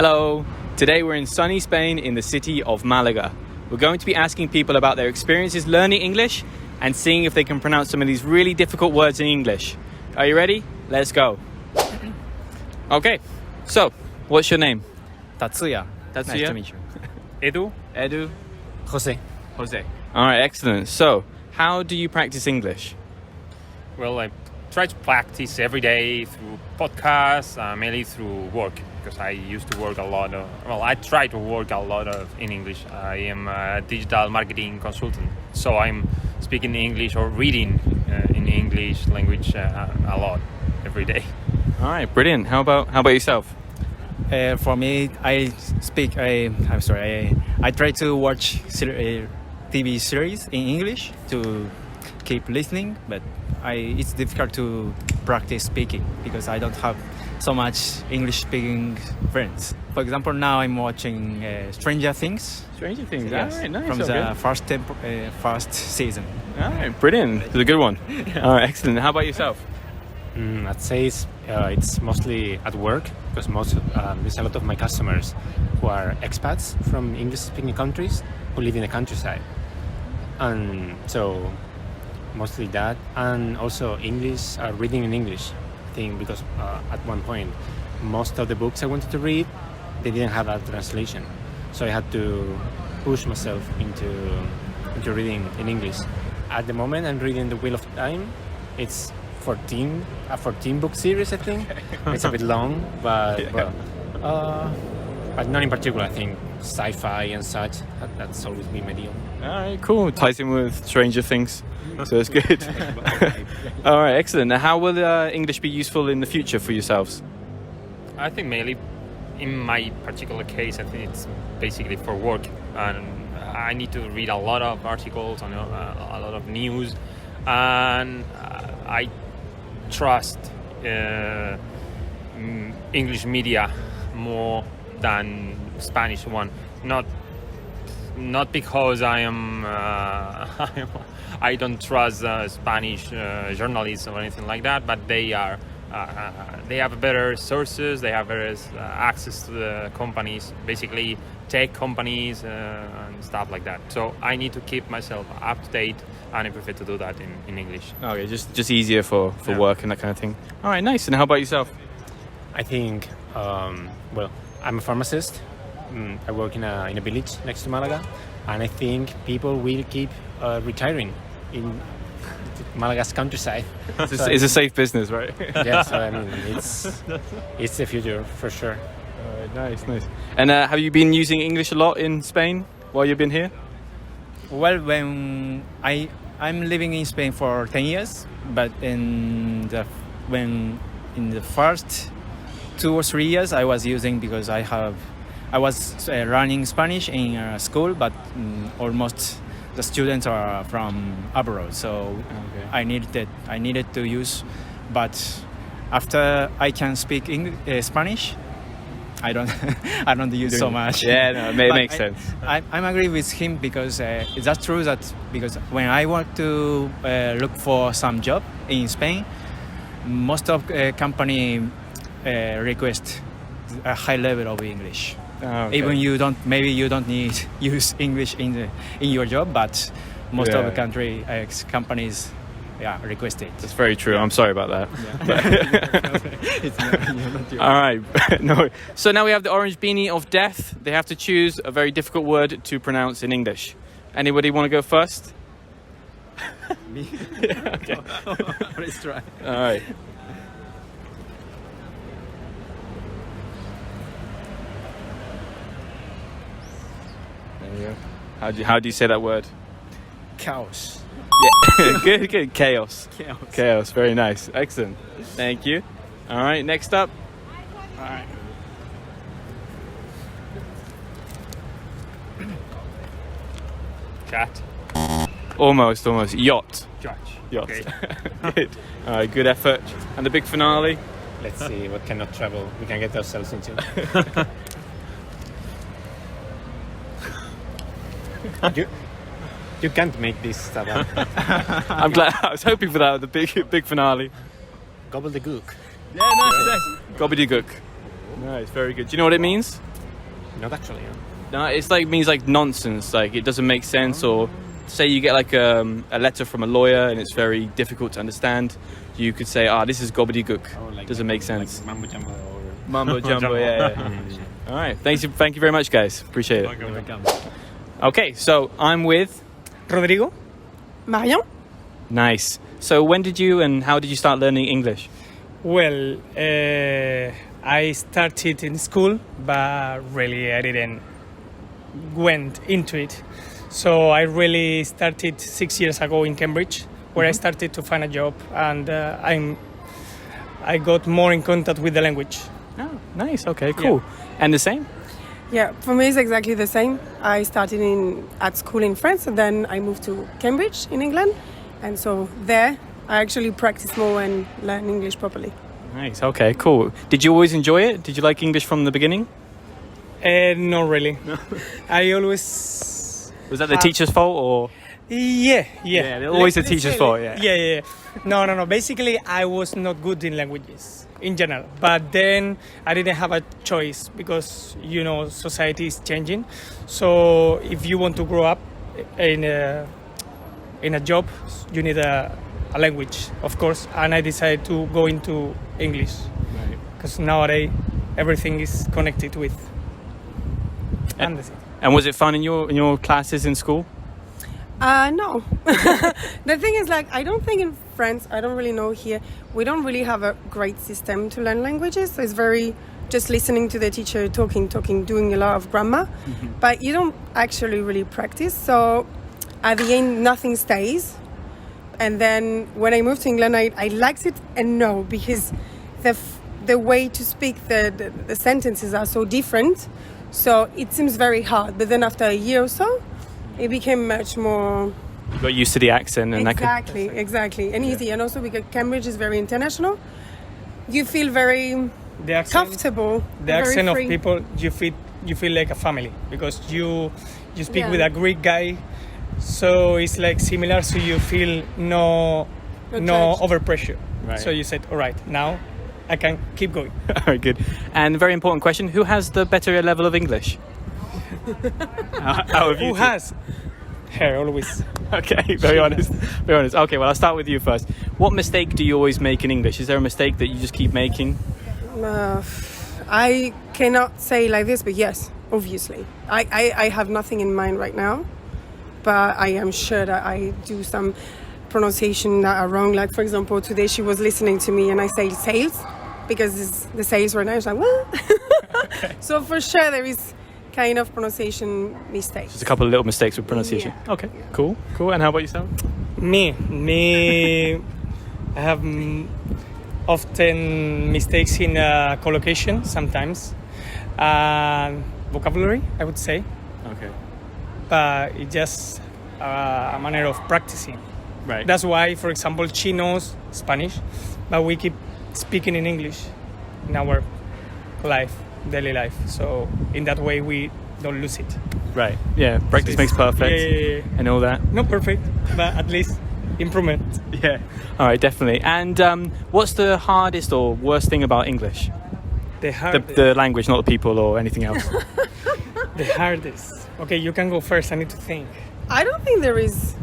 Hello! Today we're in sunny Spain in the city of Malaga. We're going to be asking people about their experiences learning English and seeing if they can pronounce some of these really difficult words in English. Are you ready? Let's go. Okay, so what's your name? Tatsuya. Tatsuya. Nice to meet you. Edu? Edu? Jose. Jose. Alright, excellent. So, how do you practice English? Well, I try to practice every day through podcasts, mainly through work, because I used to work a lot. I try to work a lot in English. I am a digital marketing consultant, so I'm speaking English or reading in English language a lot every day. Alright, brilliant. How about yourself? For me, I try to watch TV series in English to keep listening, but it's difficult to practice speaking because I don't have so much English-speaking friends. For example, now I'm watching Stranger Things. Stranger Things, Yes, alright, nice. from Okay. the first season. Alright, brilliant. It's a good one. Alright, excellent. How about yourself? I'd say it's mostly at work because there's a lot of my customers who are expats from English-speaking countries who live in the countryside, and so mostly that, and also English, reading in English. I think because at one point most of the books I wanted to read, they didn't have a translation, so I had to push myself into reading in English. At the moment, I'm reading The Wheel of Time. It's a 14-book series, I think. It's a bit long, but but not in particular. I think sci-fi and such, that's always been my deal. Alright, cool. Ties in with Stranger Things, so it's good. Alright, excellent. Now, how will English be useful in the future for yourselves? I think mainly, in my particular case, I think it's basically for work, and I need to read a lot of articles and a lot of news, and I trust English media more than Spanish one. Not because I am I don't trust Spanish journalists or anything like that, but they have better sources, they have better access to the companies, basically tech companies and stuff like that. So I need to keep myself up to date, and I prefer to do that in English. Okay, just easier for work and that kind of thing. Alright, nice. And how about yourself? I think, I'm a pharmacist. I work in a village next to Malaga, and I think people will keep retiring in Malaga's countryside. It's a safe business, right? Yeah, so I mean, it's the future for sure. Alright, nice. And have you been using English a lot in Spain while you've been here? Well, when I'm living in Spain for 10 years, but in the first 2 or 3 years I was using because I was learning Spanish in a school, but almost the students are from abroad, so I needed to use. But after I can speak Spanish, I don't use so much. Yeah, no, it makes sense. I'm agree with him because that's true that because when I want to look for some job in Spain, most of company request a high level of English. Even you don't need use English in your job, but most of the companies request it. That's very true. I'm sorry about that. Yeah. All right. No. So now we have the orange beanie of death. They have to choose a very difficult word to pronounce in English. Anybody want to go first? Me? Yeah, okay. Let's try. All right. There you go. How do you say that word? Chaos. Yeah, good. Chaos. Chaos. Very nice. Excellent. Thank you. All right. Next up. All right. Chat. Almost. Yacht. Judge. Okay. Good. All right. Good effort. And the big finale. Let's see what kind of trouble we can get ourselves into. You can't make this stuff up. I'm glad. I was hoping for that. The big finale. Gobbledygook. Yeah, nice. Gobbledygook. Nice, very good. Do you know what it means? Not actually. No, it's like means like nonsense. Like it doesn't make sense. Or say you get like a letter from a lawyer and it's very difficult to understand. You could say, this is gobbledygook. Doesn't make sense. Like mambo jumbo or Mumbo jumbo, yeah. All right, thank you very much, guys. Appreciate it. welcome. Okay, so I'm with Rodrigo. Marion? Nice. So when did you and how did you start learning English? Well, I started in school, but really I didn't went into it. So I really started 6 years ago in Cambridge, where I started to find a job, and I got more in contact with the language. Oh, nice. Okay, cool. And the same? Yeah, for me it's exactly the same. I started at school in France, and then I moved to Cambridge in England, and so there I actually practice more and learn English properly. Nice. Okay, cool. Did you always enjoy it? Did you like English from the beginning? Not really. I always... Was that the teacher's fault or? Yeah. Always the teacher's fault, yeah. Yeah. No. Basically, I was not good in languages in general. But then I didn't have a choice because, society is changing. So if you want to grow up in a job, you need a language, of course. And I decided to go into English. Right. Because nowadays, everything is connected with. And was it fun in your classes in school? No. The thing is, I don't think in France, I don't really know here, we don't really have a great system to learn languages. So it's very just listening to the teacher, talking, doing a lot of grammar. Mm-hmm. But you don't actually really practice. So at the end, nothing stays. And then when I moved to England, I liked it and no, because the way to speak, the sentences are so different. So it seems very hard. But then after a year or so, it became much more... You got used to the accent and Exactly. And easy. And also because Cambridge is very international, you feel very comfortable. The accent of people, you feel like a family because you speak with a Greek guy. So it's like similar, so you feel no overpressure. Right. So you said, all right, now I can keep going. Very good. And a very important question, who has the better level of English? Who has? Her, always. Okay, very honest. Okay, well, I'll start with you first. What mistake do you always make in English? Is there a mistake that you just keep making? I cannot say like this, but yes, obviously. I have nothing in mind right now, but I am sure that I do some pronunciation that are wrong. Like, for example, today she was listening to me and I say sales, because it's the sales right now. She's like, what? Okay. So for sure there is kind of pronunciation mistakes. Just a couple of little mistakes with pronunciation. Yeah. Okay, cool. And how about yourself? Me, I have often mistakes in collocation sometimes. Vocabulary, I would say. Okay. But it's just a manner of practicing. Right. That's why, for example, she knows Spanish, but we keep speaking in English in our daily life. So in that way, we don't lose it. Right. Yeah. Practice makes perfect. Yeah. And all that. Not perfect, but at least improvement. Yeah. All right. Definitely. And what's the hardest or worst thing about English? The language, not the people or anything else. The hardest. Okay, you can go first. I need to think. I don't think there is.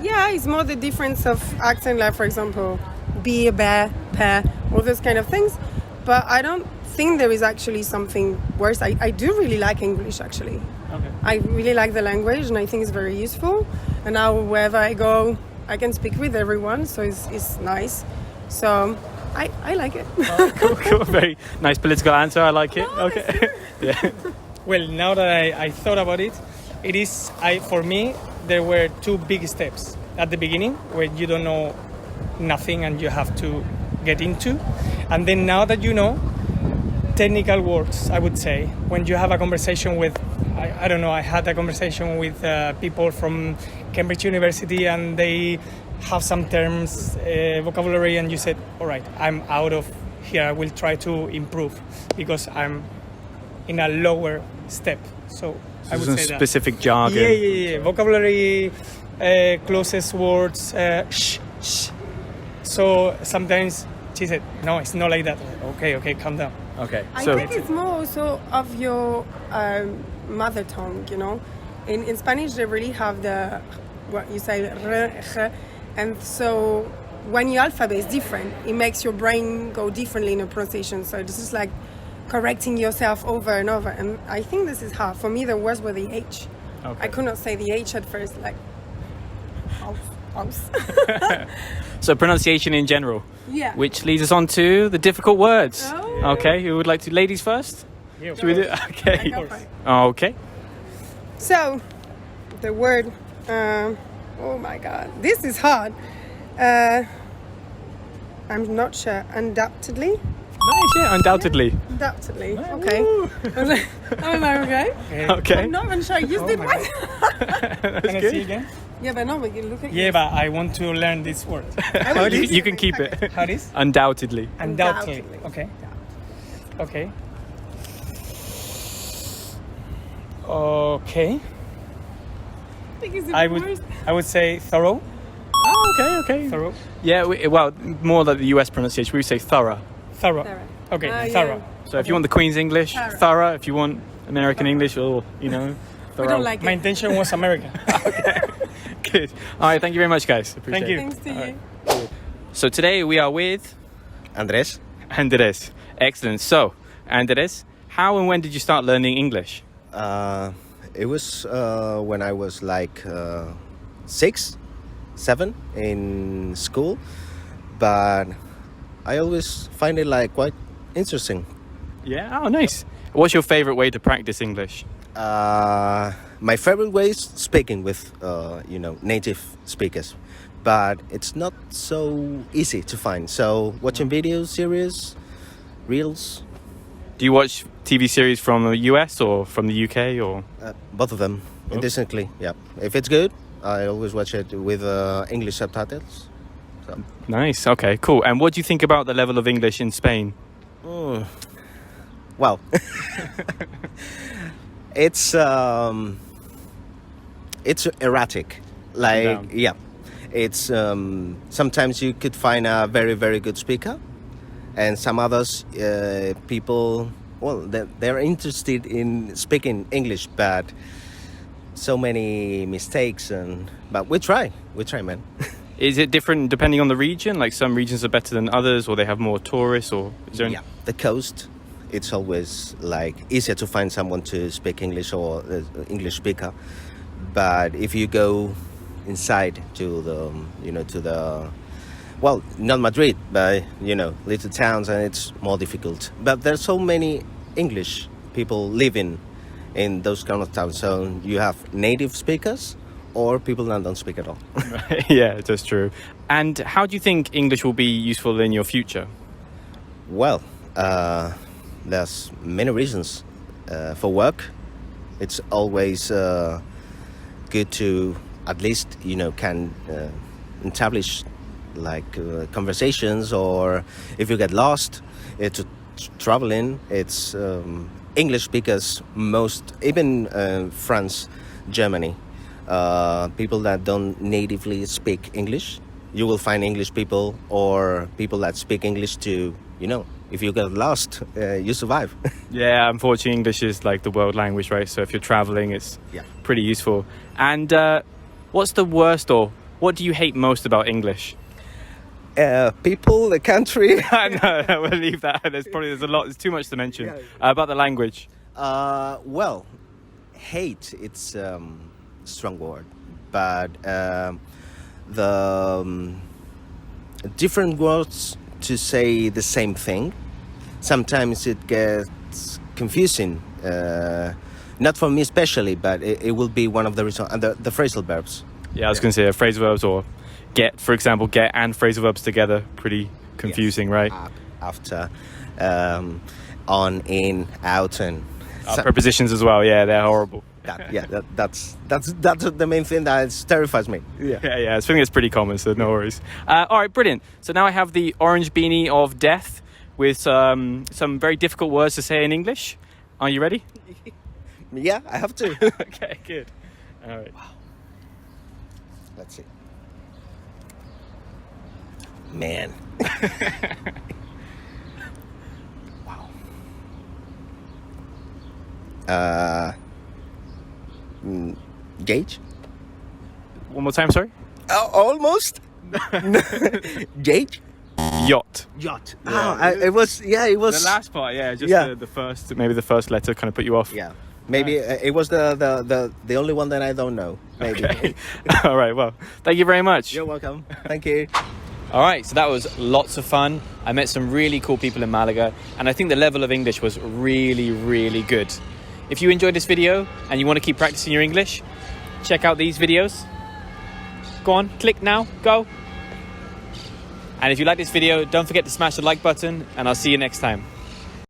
Yeah, it's more the difference of accent, like, for example, be, bear, pair, all those kind of things. But I don't think there is actually something worse. I do really like English, actually. Okay. I really like the language, and I think it's very useful. And now wherever I go, I can speak with everyone, so it's nice. So I like it. Oh, cool. Very nice political answer. I like it. No, Okay. Yeah. Well, now that I thought about it, for me, there were two big steps at the beginning where you don't know nothing and you have to get into. And then now that you know, technical words, I would say, when you have a conversation with, I don't know, I had a conversation with people from Cambridge University and they have some terms, vocabulary, and you said, all right, I'm out of here. I will try to improve because I'm in a lower step. So I would say that. Specific jargon. Yeah. Vocabulary, closest words, sh. So sometimes she said, no, it's not like that. Okay, calm down. Okay. I So think it's more also of your mother tongue, you know. In Spanish, they really have the, what you say, r, and so when your alphabet is different, it makes your brain go differently in a pronunciation. So this is like correcting yourself over and over. And I think this is hard. For me, the worst were the H. Okay. I could not say the H at first, like, house. So pronunciation in general. Yeah. Which leads us on to the difficult words. Oh. Okay, who would like to? Ladies first? You. Should we do? I Okay. go for it. Okay. So, the word, oh my god, this is hard. I'm not sure. Undoubtedly. Nice, yeah, undoubtedly. Undoubtedly. Okay. Am I okay? Okay. I'm not even sure. You did one. Can I see again? Yeah, but no, we can look at Yeah, but I want to learn this word. You can keep it. How it is? Undoubtedly. Undoubtedly. Undoubtedly. Okay. Okay. Okay. I think it's the I worst. would say thorough. Oh, okay, okay. Thorough. Yeah, well, more like the US pronunciation, we say thorough. Thorough. Thorough. Okay, Yeah. thorough. So if you want the Queen's English, Thorough. thorough. If you want American English, or, you know, We thorough. don't like My it. intention was American. Good. All right, thank you very much, guys. Appreciate Thank you. it. Thanks to you. So today we are with Andres, Andres. Excellent. So, Andres, how and when did you start learning English? it was when I was like 6, 7 in school, but I always find it like quite interesting. Yeah. Oh, nice. What's your favorite way to practice English? My favorite way is speaking with native speakers, but it's not so easy to find. So watching videos, series, reels, Do you watch TV series from the US or from the UK or? both of them indecently. Yeah, if it's good, I always watch it with English subtitles. So. Nice. Okay. Cool. And what do you think about the level of English in Spain? Well, it's erratic. Like, down. yeah, it's sometimes you could find a very, very good speaker, and some others people, well, they're interested in speaking English, but so many mistakes. But we try, man. Is it different depending on the region? Like some regions are better than others, or they have more tourists, or is there? Yeah, the coast. It's always like easier to find someone to speak English or English speaker. But if you go inside to the well, not Madrid, but little towns, and it's more difficult. But there's so many English people living in those kind of towns, so you have native speakers or people that don't speak at all. Yeah, that's true. And how do you think English will be useful in your future? Well, there's many reasons. For work, it's always good to at least can establish like conversations, or if you get lost to traveling, it's English speakers even France, Germany, people that don't natively speak English, you will find English people or people that speak English to if you get lost, you survive. Yeah, unfortunately, English is like the world language, right? So if you're traveling, it's pretty useful. And what's the worst, or what do you hate most about English? People, the country. No, we'll leave that. There's a lot. There's too much to mention about the language. Well, hate, it's a strong word, but the different words to say the same thing, sometimes it gets confusing. Not for me especially, but it will be one of the reasons. And the phrasal verbs. Yeah, I was going to say phrasal verbs, or get, for example, get and phrasal verbs together. Pretty confusing, right? Up, after, on, in, out, and prepositions as well. Yeah, they're horrible. that's the main thing that terrifies me. Yeah. I think it's pretty common, so no worries. All right, brilliant. So now I have the orange beanie of death with some very difficult words to say in English. Are you ready? Yeah, I have to. Okay, good. All right. Let's see. Man. Wow. Gauge. One more time, sorry. Almost. Gauge. Yacht. Yacht. Yeah. It was. Yeah, it was. The last part, yeah, just Yeah. the first, maybe the first letter kind of put you off. Yeah. Maybe it was the only one that I don't know. Maybe. Okay. All right, well, thank you very much. You're welcome. Thank you. All right, so that was lots of fun. I met some really cool people in Malaga, and I think the level of English was really, really good. If you enjoyed this video and you want to keep practicing your English, check out these videos. Go on, click now, go. And if you like this video, don't forget to smash the like button, and I'll see you next time.